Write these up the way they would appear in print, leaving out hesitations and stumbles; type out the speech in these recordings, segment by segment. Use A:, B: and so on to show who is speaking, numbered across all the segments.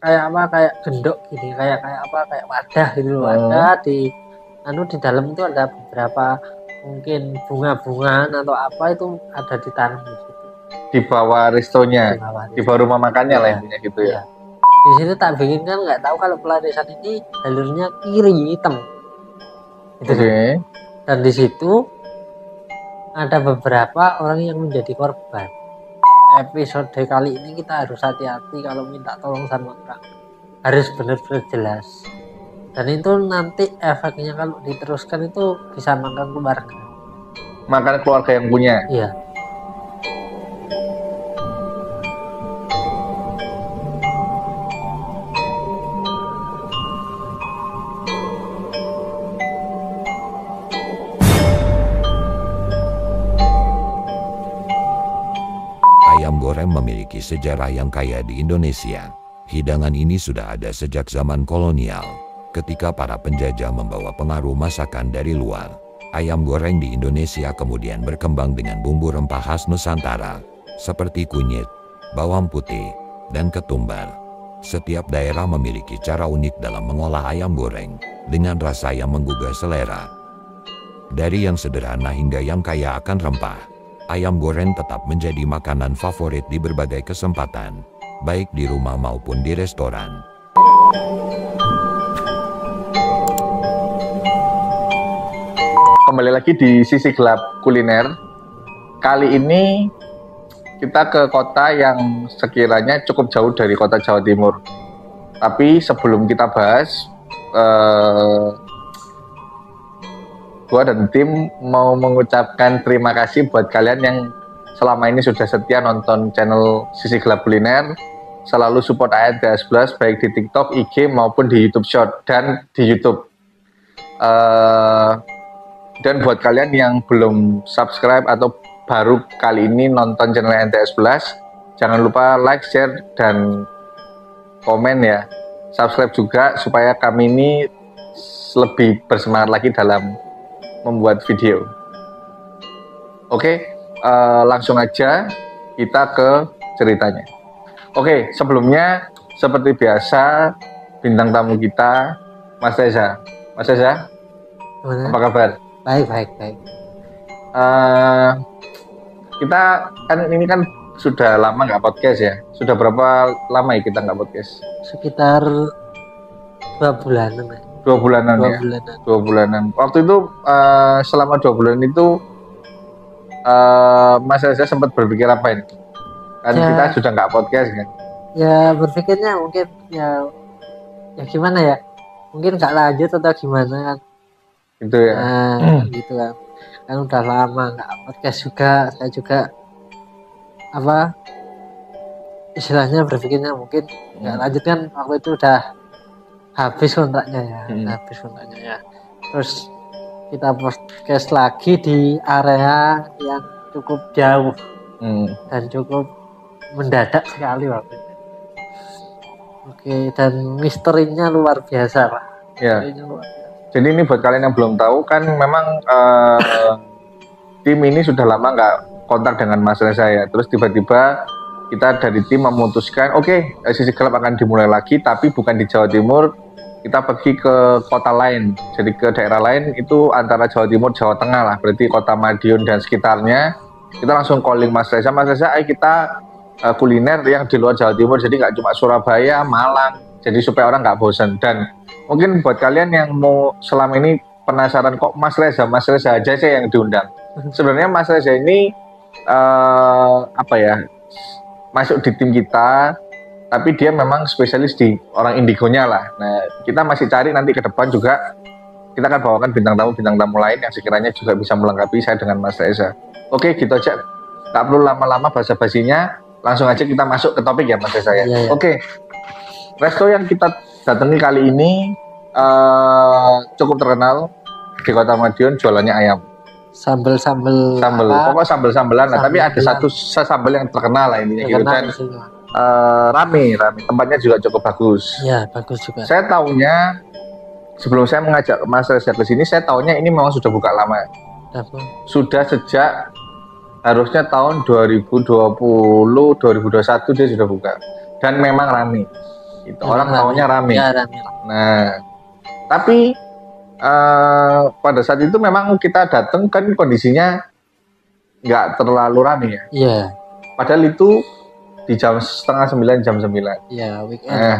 A: kayak apa kayak gendok gini kayak kayak apa kayak wadah gitu loh. Wadah di dalam itu ada beberapa mungkin bunga-bungaan atau apa itu ada ditanam di situ.
B: Di bawah restonya, di bawah rumah makannya lah intinya gitu ya.
A: Di situ tak bikin kan nggak tahu kalau pelarisan ini jalurnya kiri hitam.
B: Oke.
A: Dan di situ ada beberapa orang yang menjadi korban. Episode kali ini kita harus hati-hati kalau minta tolong sama orang. Harus benar-benar jelas. Dan itu nanti efeknya kalau diteruskan itu bisa makan keluarga.
B: Makan keluarga yang punya.
A: Iya.
C: Ayam goreng memiliki sejarah yang kaya di Indonesia. Hidangan ini sudah ada sejak zaman kolonial. Ketika para penjajah membawa pengaruh masakan dari luar, ayam goreng di Indonesia kemudian berkembang dengan bumbu rempah khas Nusantara, seperti kunyit, bawang putih, dan ketumbar. Setiap daerah memiliki cara unik dalam mengolah ayam goreng, dengan rasa yang menggugah selera. Dari yang sederhana hingga yang kaya akan rempah, ayam goreng tetap menjadi makanan favorit di berbagai kesempatan, baik di rumah maupun di restoran.
B: Kembali lagi di sisi gelap kuliner. Kali ini kita ke kota yang sekiranya cukup jauh dari kota Jawa Timur. Tapi sebelum kita bahas, gua dan tim mau mengucapkan terima kasih buat kalian yang selama ini sudah setia nonton channel Sisi Gelap Kuliner, selalu support ANTS11 baik di TikTok, IG maupun di YouTube Short dan di YouTube. Dan buat kalian yang belum subscribe atau baru kali ini nonton channel NTS11, jangan lupa like, share, dan komen ya. Subscribe juga supaya kami ini lebih bersemangat lagi dalam membuat video. Oke, langsung aja kita ke ceritanya. Oke, sebelumnya seperti biasa bintang tamu kita Mas Reza. Mas Reza, apa kabar?
A: Baik.
B: Kita kan ini kan sudah lama nggak podcast ya. Sudah berapa lama ya kita nggak podcast?
A: Sekitar 2 bulanan.
B: 2 bulanan ya. 2 bulanan. Waktu itu selama 2 bulan itu Mas Reza sempat berpikir apa ini? Kan ya, kita sudah nggak podcast kan?
A: Ya berpikirnya mungkin ya gimana ya? Mungkin nggak lanjut atau gimana kan?
B: Gitu ya.
A: Gitu kan udah lama nggak podcast juga. Saya juga apa istilahnya berpikirnya mungkin nggak lanjut kan, waktu itu udah habis kontraknya ya. Terus kita podcast lagi di area yang cukup jauh dan cukup mendadak sekali waktu itu. Oke, dan misterinya luar biasa Pak.
B: Ya. Jadi ini buat kalian yang belum tahu kan memang tim ini sudah lama nggak kontak dengan Mas Reza ya. Terus tiba-tiba kita dari tim memutuskan Sisi Gelap akan dimulai lagi, tapi bukan di Jawa Timur. Kita pergi ke kota lain, jadi ke daerah lain itu antara Jawa Timur, Jawa Tengah lah, berarti kota Madiun dan sekitarnya. Kita langsung calling Mas Reza, ayo kita kuliner yang di luar Jawa Timur, jadi nggak cuma Surabaya, Malang, jadi supaya orang nggak bosan. Dan mungkin buat kalian yang mau selama ini penasaran kok Mas Reza aja sih yang diundang. Sebenarnya Mas Reza ini masuk di tim kita, tapi dia memang spesialis di orang indigonya lah. Nah, kita masih cari nanti ke depan juga kita akan bawakan bintang tamu lain yang sekiranya juga bisa melengkapi saya dengan Mas Reza. Oke, gitu aja. Nggak perlu lama-lama basa-basinya, langsung aja kita masuk ke topik ya Mas Reza ya.
A: Iya.
B: Oke. Resto yang kita datangi kali ini cukup terkenal di Kota Madiun, jualannya ayam.
A: Sambel.
B: Pokok sambel-sambelan. Nah, tapi ada satu sambel yang terkenal lah ini gitu dan rame. Tempatnya juga cukup bagus.
A: Ya, bagus juga.
B: Saya tahunya sebelum saya mengajak Mas Reza ke sini, saya tahunya ini memang sudah buka lama. Sudah sejak harusnya tahun 2020, 2021 dia sudah buka. Dan memang rame. Itu orang maunya rame.
A: Ya, rame.
B: Nah, tapi pada saat itu memang kita datang kan kondisinya nggak terlalu rame ya.
A: Iya.
B: Padahal itu di jam 8:30 jam 9.
A: Iya, weekend.
B: Nah,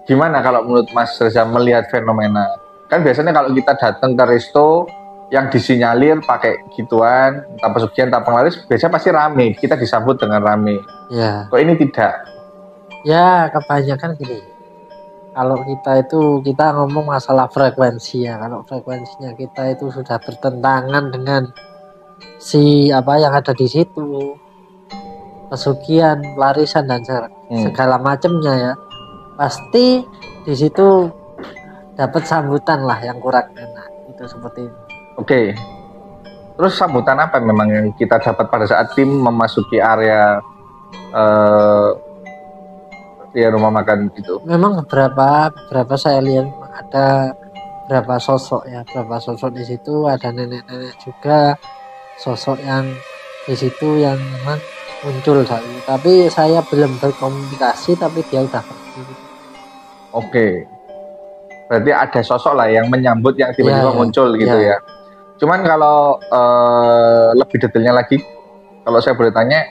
B: gimana kalau menurut Mas Reza melihat fenomena? Kan biasanya kalau kita datang ke resto yang disinyalir pakai gituan, entah pesugihan, entah penglaris, biasanya pasti rame. Kita disambut dengan rame.
A: Iya.
B: Kok ini tidak?
A: Ya, kebanyakan gini. Kalau kita ngomong masalah frekuensi ya. Kalau frekuensinya kita itu sudah bertentangan dengan si apa yang ada di situ, pesugihan, pelarisan dan segala macamnya ya, pasti di situ dapat sambutan lah yang kurang enak. Itu seperti ini.
B: Oke. Terus sambutan apa memang yang kita dapat pada saat tim memasuki area rumah makan itu?
A: Memang beberapa saya lihat ada beberapa sosok di situ, ada nenek-nenek juga, sosok yang di situ yang memang muncul saat itu. Tapi saya belum berkomunikasi, tapi dia udah pergi.
B: Oke. Berarti ada sosok lah yang menyambut yang tiba-tiba muncul gitu ya. Cuman kalau lebih detailnya lagi, kalau saya boleh tanya,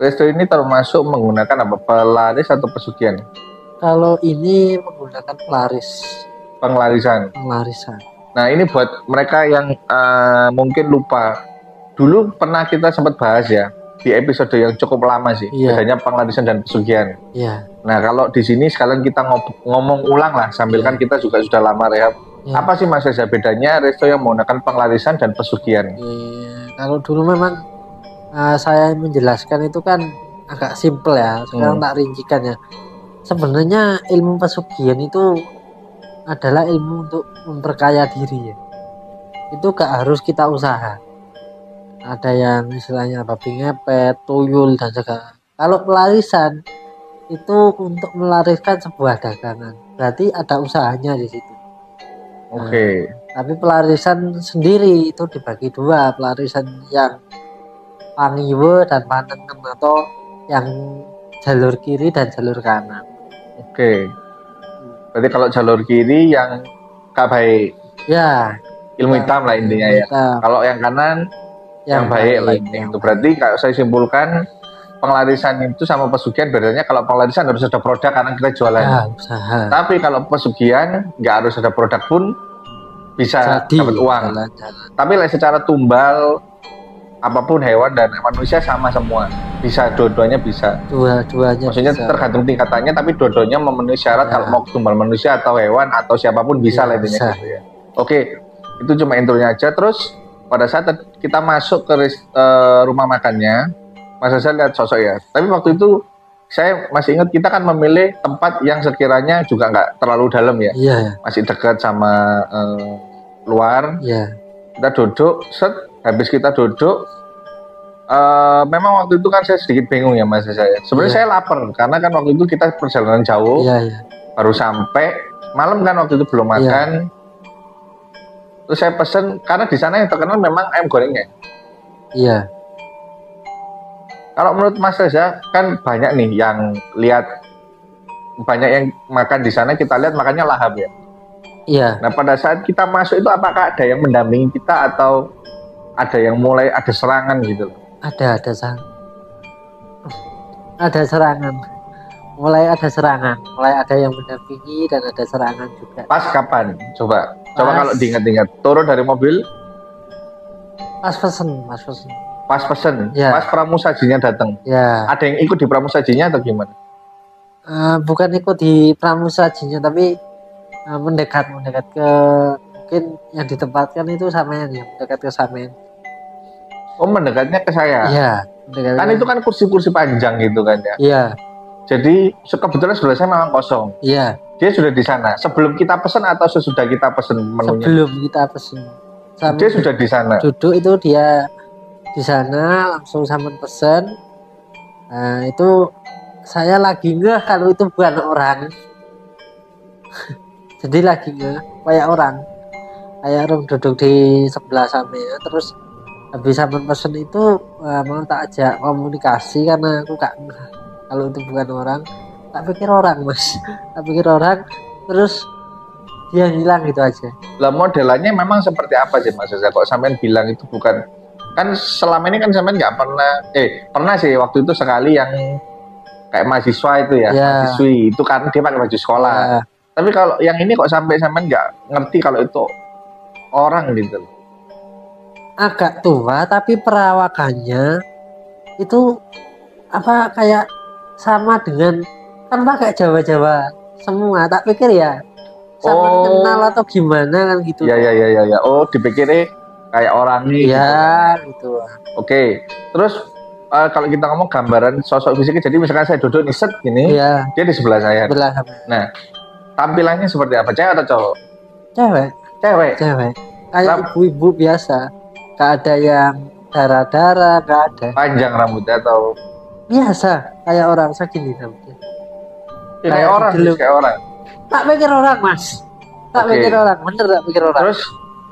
B: resto ini termasuk menggunakan apa? Pelaris atau pesugihan?
A: Kalau ini menggunakan
B: Penglarisan. Nah, ini buat mereka yang mungkin lupa. Dulu pernah kita sempat bahas ya di episode yang cukup lama sih, bedanya penglarisan dan pesugihan.
A: Iya.
B: Nah, kalau di sini sekalian kita ngomong ulang lah, sambil kan kita juga sudah lama rehab. Apa sih Mas Reza bedanya resto yang menggunakan penglarisan dan pesugihan?
A: Kalau dulu memang saya menjelaskan itu kan agak simpel ya. Sekarang tak rincikan ya. Sebenarnya ilmu pesugihan itu adalah ilmu untuk memperkaya diri ya. Itu gak harus kita usaha. Ada yang istilahnya babi ngepet, tuyul dan segala. Kalau pelarisan itu untuk melariskan sebuah dagangan. Berarti ada usahanya di situ.
B: Oke.
A: Tapi pelarisan sendiri itu dibagi dua, pelarisan yang pangiwe dan panengen atau yang jalur kiri dan jalur kanan.
B: Oke. Berarti kalau jalur kiri yang kabai.
A: Ya.
B: Ilmu hitam lah intinya ya. Kalau yang kanan yang baik lah intinya. Itu berarti kalau saya simpulkan penglarisan itu sama pesugihan bedanya kalau penglarisan harus ada produk karena kita jualan.
A: Ya, usaha.
B: Tapi kalau pesugihan nggak harus ada produk pun bisa dapat uang. Jalan. Tapi secara tumbal apapun hewan dan manusia sama semua, bisa dua-duanya bisa.
A: Dua-duanya.
B: Maksudnya bisa. Tergantung tingkatannya, tapi dua-duanya memenuhi syarat kalau mau tumbal manusia atau hewan atau siapapun bisa lah intinya gitu ya. Oke, itu cuma intronya aja. Terus pada saat kita masuk ke rumah makannya, Mas Reza lihat sosok ya. Tapi waktu itu saya masih ingat kita kan memilih tempat yang sekiranya juga nggak terlalu dalam ya.
A: Iya.
B: Masih dekat sama luar.
A: Iya.
B: Kita duduk, habis kita duduk, memang waktu itu kan saya sedikit bingung ya Mas saya. Sebenarnya saya lapar karena kan waktu itu kita perjalanan jauh, baru sampai malam kan waktu itu belum makan. Terus saya pesen karena di sana yang terkenal memang ayam gorengnya.
A: Iya.
B: Kalau menurut Mas Reza kan banyak nih yang lihat, banyak yang makan di sana kita lihat makannya lahap ya.
A: Iya.
B: Nah pada saat kita masuk itu apakah ada yang mendampingi kita atau ada yang mulai ada serangan gitu?
A: Ada serangan. Mulai ada yang mendampingi dan ada serangan juga.
B: Pas kapan? Coba kalau diingat-ingat. Turun dari mobil?
A: Pas pesen.
B: Ya. Pas pramusajinya datang.
A: Ya.
B: Ada yang ikut di pramusajinya atau gimana?
A: Bukan ikut di pramusajinya tapi mendekat ke mungkin yang ditempatkan itu sampean ya, mendekat ke sampean.
B: Oh, mendekatnya ke saya.
A: Iya,
B: kan itu kan kursi-kursi panjang gitu kan ya.
A: Iya.
B: Jadi kebetulan sebelah saya memang kosong.
A: Iya.
B: Dia sudah di sana. Sebelum kita pesan atau sesudah kita pesan menunya?
A: Sebelum kita pesan.
B: Dia sudah di sana.
A: Duduk itu dia di sana langsung sampean pesan. Nah, itu saya lagi ngeh kalau itu bukan orang. Jadi lagi kayak orang duduk di sebelah sampean, terus habis sampean pesen itu mau tak ajak komunikasi karena aku gak kalau itu bukan orang, Tak pikir orang mas, tak pikir orang, terus dia hilang gitu aja.
B: Lah modelannya memang seperti apa sih Mas Reza? Kok sampean bilang itu bukan, kan selama ini kan sampean nggak pernah, pernah sih waktu itu sekali yang kayak mahasiswa itu ya,
A: Ya.
B: mahasiswi itu kan dia pakai baju sekolah.
A: Ya.
B: Tapi kalau yang ini kok sampai sampean nggak ngerti kalau itu orang gitu.
A: Agak tua tapi perawakannya itu apa kayak sama dengan kan pakai Jawa-Jawa semua. Tak pikir ya sama kenal atau gimana kan gitu.
B: Ya. Oh, dipikirnya kayak orang nih.
A: Ya gitu.
B: Oke. Terus kalau kita ngomong gambaran sosok fisiknya, jadi misalkan saya duduk nih set gini,
A: Ya.
B: dia di sebelah saya.
A: Belah.
B: Nah, tampilannya seperti apa? Cewek atau cowok?
A: Cewek.
B: Cewek.
A: Kayak ibu-ibu biasa. Gak ada yang darah-darah, gak ada.
B: Panjang rambutnya atau
A: Biasa, kayak orang segini rambutnya.
B: kayak orang, kayak orang.
A: Tak pikir orang mas. Tak
B: Oke.
A: pikir orang, bener tak pikir orang.
B: Terus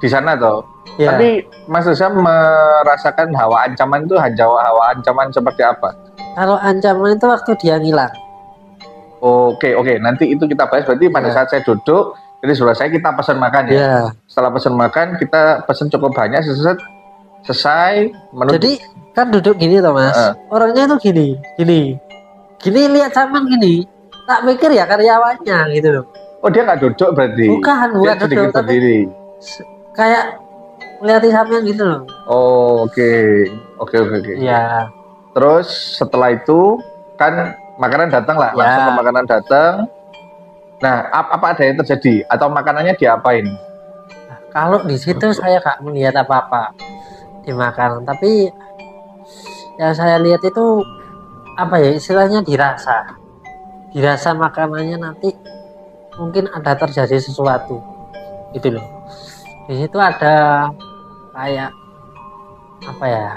B: di sana toh.
A: Ya.
B: Tapi Mas Reza merasakan hawa ancaman itu hawa ancaman seperti apa?
A: Kalau ancaman itu waktu dia ngilang.
B: Oke. Nanti itu kita bahas. Berarti pada
A: Ya.
B: saat saya duduk, jadi sebelah saya kita pesan makan ya.
A: Ya.
B: Setelah pesan makan, kita pesan cukup banyak, selesai.
A: Jadi kan duduk gini toh mas. Orangnya itu gini lihat saman gini. Tak pikir ya karyawannya gitu loh.
B: Oh, dia nggak duduk berarti?
A: Bukan
B: Dia sedikit
A: duduk, tapi
B: berdiri.
A: kayak ngeliatin samping gitu loh.
B: Oh, oke.
A: Iya.
B: Terus setelah itu kan makanan datang lah,
A: Ya.
B: langsung ke makanan datang. Nah, apa ada yang terjadi atau makanannya diapain?
A: Kalau di situ saya gak melihat apa-apa di makanan, tapi yang saya lihat itu apa ya istilahnya dirasa makanannya nanti mungkin ada terjadi sesuatu gitu loh. Di situ ada kayak apa ya,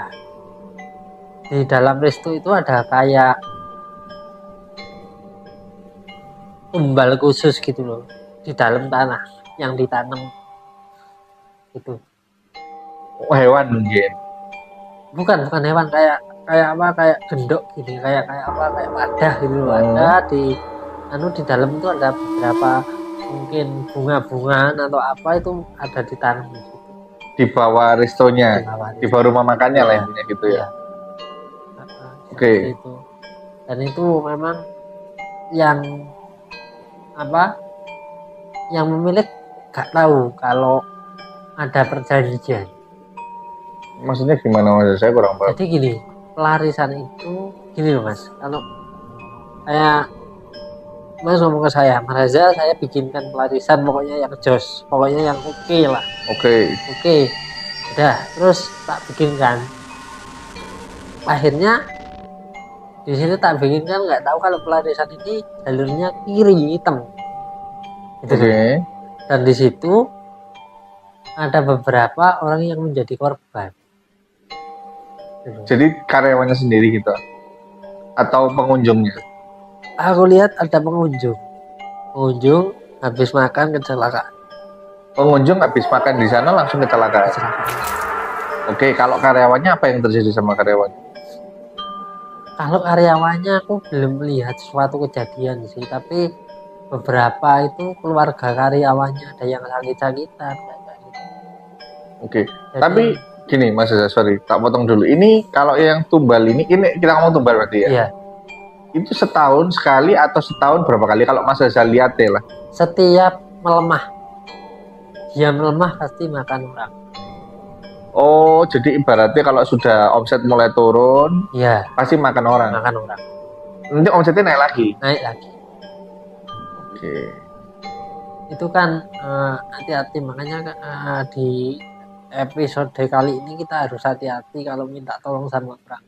A: di dalam restu itu ada kayak tumbal khusus gitu loh di dalam tanah yang ditanam itu.
B: Oh, hewan mungkin.
A: Bukan hewan, kayak apa, kayak gendok gini, kayak apa, kayak wadah gitu loh. Ada di di dalam itu ada beberapa mungkin bunga-bungaan atau apa itu ada ditanam di situ.
B: Di bawah restonya, di bawah rumah makannya lah intinya gitu ya. Oke.
A: Itu. Dan itu memang yang apa? Yang pemilik gak tahu kalau ada perjanjian.
B: Maksudnya gimana Mas? Saya kurang paham.
A: Jadi gini, pelarisan itu gini loh Mas. Kalau kayak Mas ngomong ke saya, Mas Reza, saya bikinkan pelarisan pokoknya yang jos, pokoknya yang oke lah. Oke. Udah, terus tak bikinkan. Akhirnya di sini tak bikinkan, nggak tahu kalau pelarisan ini jalurnya kiri hitam. Gitu.
B: Oke.
A: Dan di situ ada beberapa orang yang menjadi korban.
B: Jadi karyawannya sendiri gitu atau pengunjungnya?
A: Aku lihat ada pengunjung habis makan kecelakaan.
B: Pengunjung habis makan di sana langsung kecelakaan. Oke, kalau karyawannya apa yang terjadi sama karyawan?
A: Kalau karyawannya aku belum melihat suatu kejadian sih, tapi beberapa itu keluarga karyawannya ada yang sakit-sakitan kayak gitu.
B: Oke. Tapi gini Mas Reza, sorry, tak potong dulu. Ini kalau yang tumbal ini kita ngomong tumbal berarti ya?
A: Iya.
B: Itu setahun sekali atau setahun berapa kali? Kalau Mas Reza lihat ya lah.
A: Setiap dia melemah pasti makan orang.
B: Oh, jadi ibaratnya kalau sudah omset mulai turun,
A: Iya,
B: pasti makan orang. Nanti omsetnya naik lagi. Oke.
A: Itu kan hati-hati, makanya di episode kali ini kita harus hati-hati kalau minta tolong sama orang.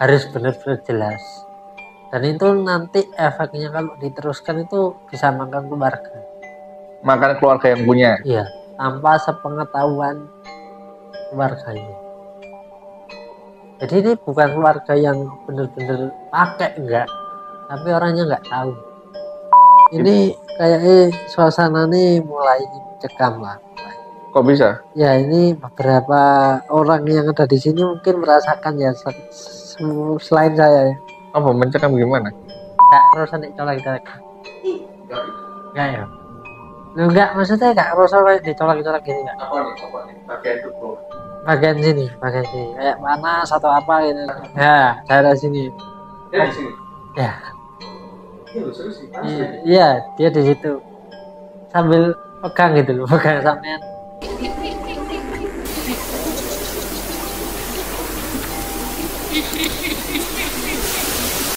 A: Harus benar-benar jelas. Dan itu nanti efeknya kalau diteruskan itu bisa makan keluarga.
B: Makan keluarga yang punya?
A: Iya, tanpa sepengetahuan keluarganya. Jadi ini bukan keluarga yang benar-benar pakai, enggak, tapi orangnya nggak tahu. Ini kayaknya suasana ini mulai cekam lah.
B: Kok bisa?
A: Ya ini beberapa orang yang ada di sini mungkin merasakan ya, selain saya ya.
B: Apa mencekam gimana?
A: Kak Rosa nek colak-colak. Enggak ya. Lu enggak maksudnya Kak Rosa kayak dicolak-colak gini enggak?
B: Apa nih? Bagian tubuh.
A: Bagian sini kayak panas atau apa gitu. Ya, daerah sini.
B: Dia di sini.
A: Ya,
B: Iya, serius sih.
A: iya, dia di situ. Sambil pegang gitu loh, pegang sampean.